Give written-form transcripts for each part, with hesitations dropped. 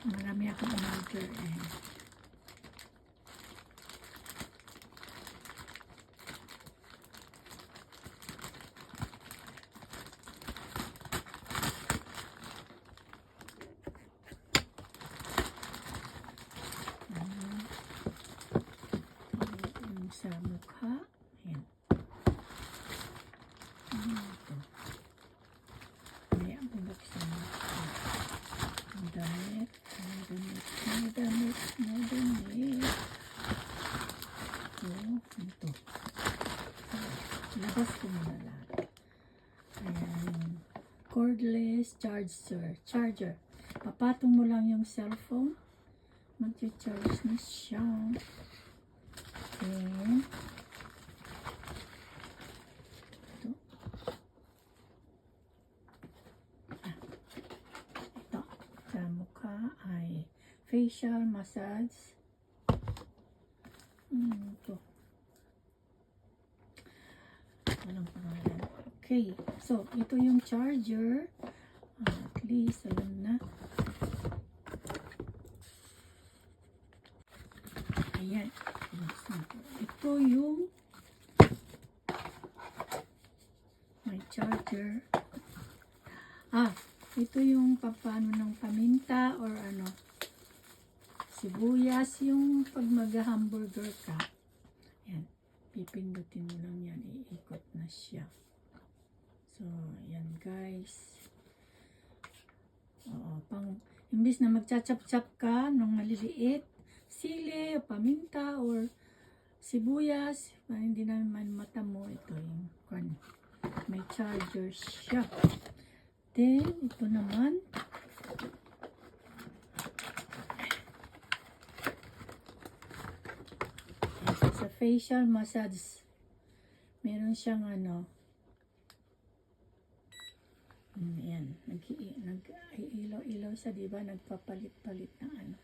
Marami akong order eh. Sa mukha. Ayan. Ito. Ayan, bubuksan natin. Ang damit. Ito. Labas ko muna lahat. Ayan. Cordless charger. Papatong mo lang yung cellphone. Mag-charge na siya. Then, ito. Ito. Sa mukha ay facial massage. Ito. Walang pangalan. Okay. So, ito yung charger. At least, alam na. Ayan. Ito yung may charger. Ito yung paano ng paminta or ano, sibuyas, yung pag mag-hamburger ka. Ayan. Pipindutin mo lang yan. Iikot na siya. So, ayan guys. Imbis na magchachap-chap ka nung maliliit, sili, paminta, or sibuyas, hindi naman mata mo. Ito yung may charger siya. Then, ito naman. Sa facial massage, meron siyang ano, ayan, nag-ilaw-ilaw siya, diba? Nagpapalit-palit na ano.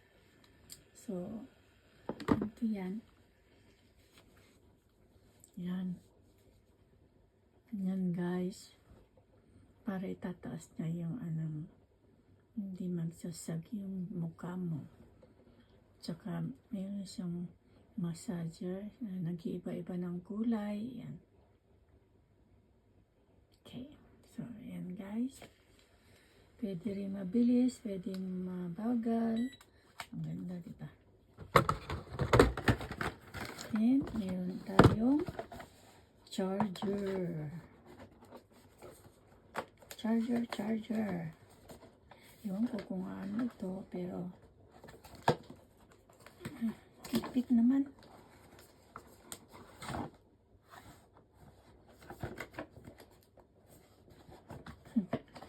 So, ito yan. Yan. Yan guys. Para itataas niya yung ano, hindi magsasag yung mukha mo. Tsaka, meron siyang massager na nag-iiba-iba ng kulay. Yan. Okay. So, ayan guys. Pwede rin mabilis, pwede mabagal. Ang ganda, diba? And, meron tayong charger. Charger. Ewan ko kung ano ito, pero kipit naman.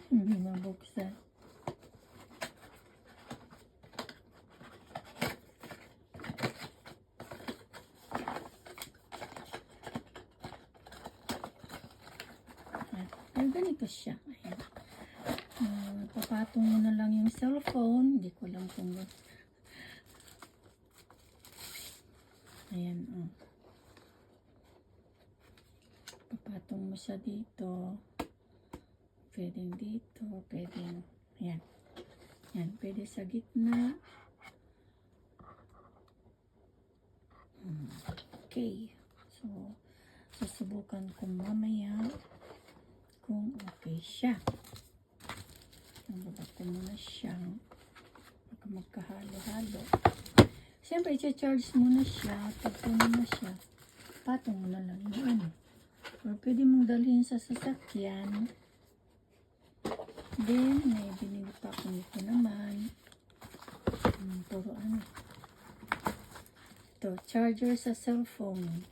Hindi mabuksan. Pero ganito siya. Ayan. Papatong mo na lang yung cellphone. Hindi ko lang kung ayan, papatong mo siya dito. Pwedeng dito. Pwedeng, ayan. Ayan, pwede sa gitna. Okay. So, susubukan ko mamaya kung okay siya. Nababa ko muna siya. Baka magkahalo-halo. Siyempre, i-charge muna siya. Pagka muna siya, patong mo na lang yung ano. Or pwede mong dalhin sa sasakyan. Then, may binili pa ako nito naman. Puro ano. Ito, charger sa cellphone.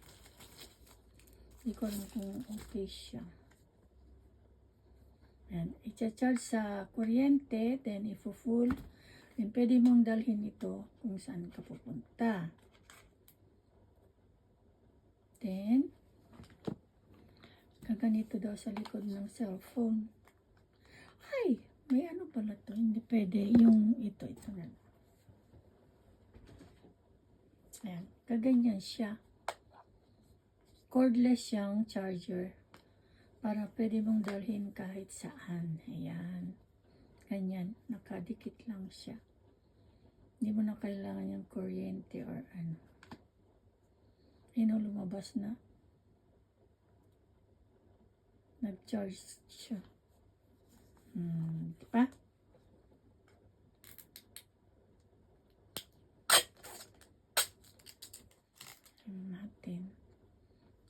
Hindi ko alam kung okay siya. Ayan, i-charge sa kuryente, then ifo-full. Then, pwede mong dalhin ito kung saan ka pupunta. Then, kaganito daw sa likod ng cellphone. Ay, may ano pala to. Hindi pwede. Yung ito na. Ayan, kaganyan siya. Cordless siyang charger. Para pwede mong dalhin kahit saan. Ayan. Ganyan. Nakadikit lang siya. Hindi mo na kailangan yung kuryente or ano. Ayun, lumabas na. Nag-charge siya. Diba? Natin.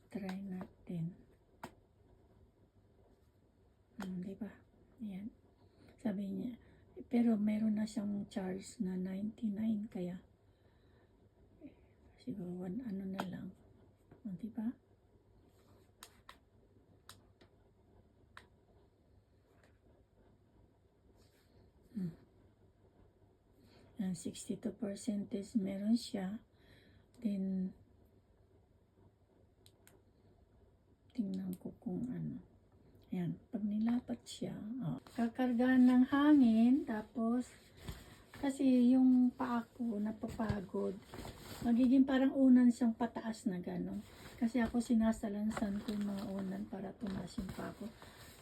Try natin. Diba? Ayan. Sabi niya. Pero meron na siyang charge na 99 kaya siguro ano na lang. Diba? Yan, 62% meron siya. Then, tingnan ko kung ano. Ayan, pag nilapat siya, kakargahan ng hangin, tapos, kasi yung paa ko napapagod, magiging parang unan siyang pataas na gano'n. Kasi ako sinasalansan ko yung mga unan para tumaas yung paa ko.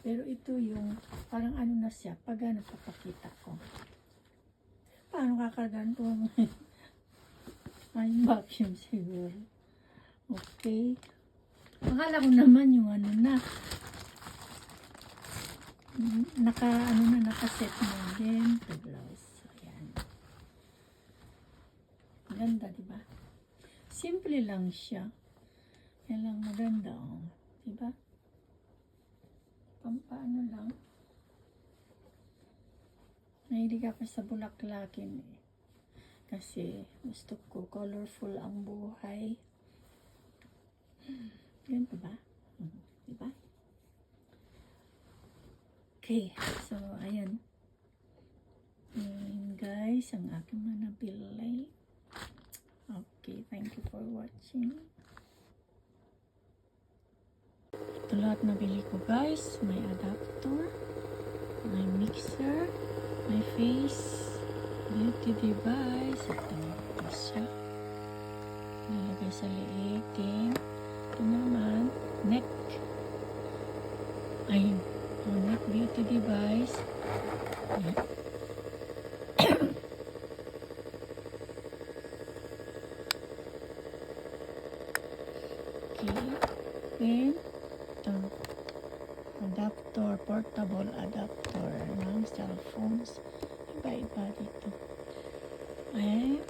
Pero ito yung, parang ano na siya, pag napapakita ko. Paano kakargahan ko? Ay, vacuum siguro. Okay. Akala ko naman yung ano na, nakaset na din. Blouse. Ayan. Ganda, diba? Simple lang siya. Yan lang maganda, oh. Diba? Pampaano lang. Nahilig ako sa bulaklakin eh. Kasi gusto ko colorful ang buhay. Ganito ba? Diba? Okay, so ayan. Ayan guys, ang aking mga nabili. Okay, thank you for watching. Ito lahat nabili ko guys. May adapter, may mixer, may face beauty device. Ito siya. Nilagay sa liitin. Ito naman, neck. Ayun. Neck beauty device. Ayan. Okay. Then, ito. Adapter, portable adapter ng cellphones. Iba-iba dito. Ayan.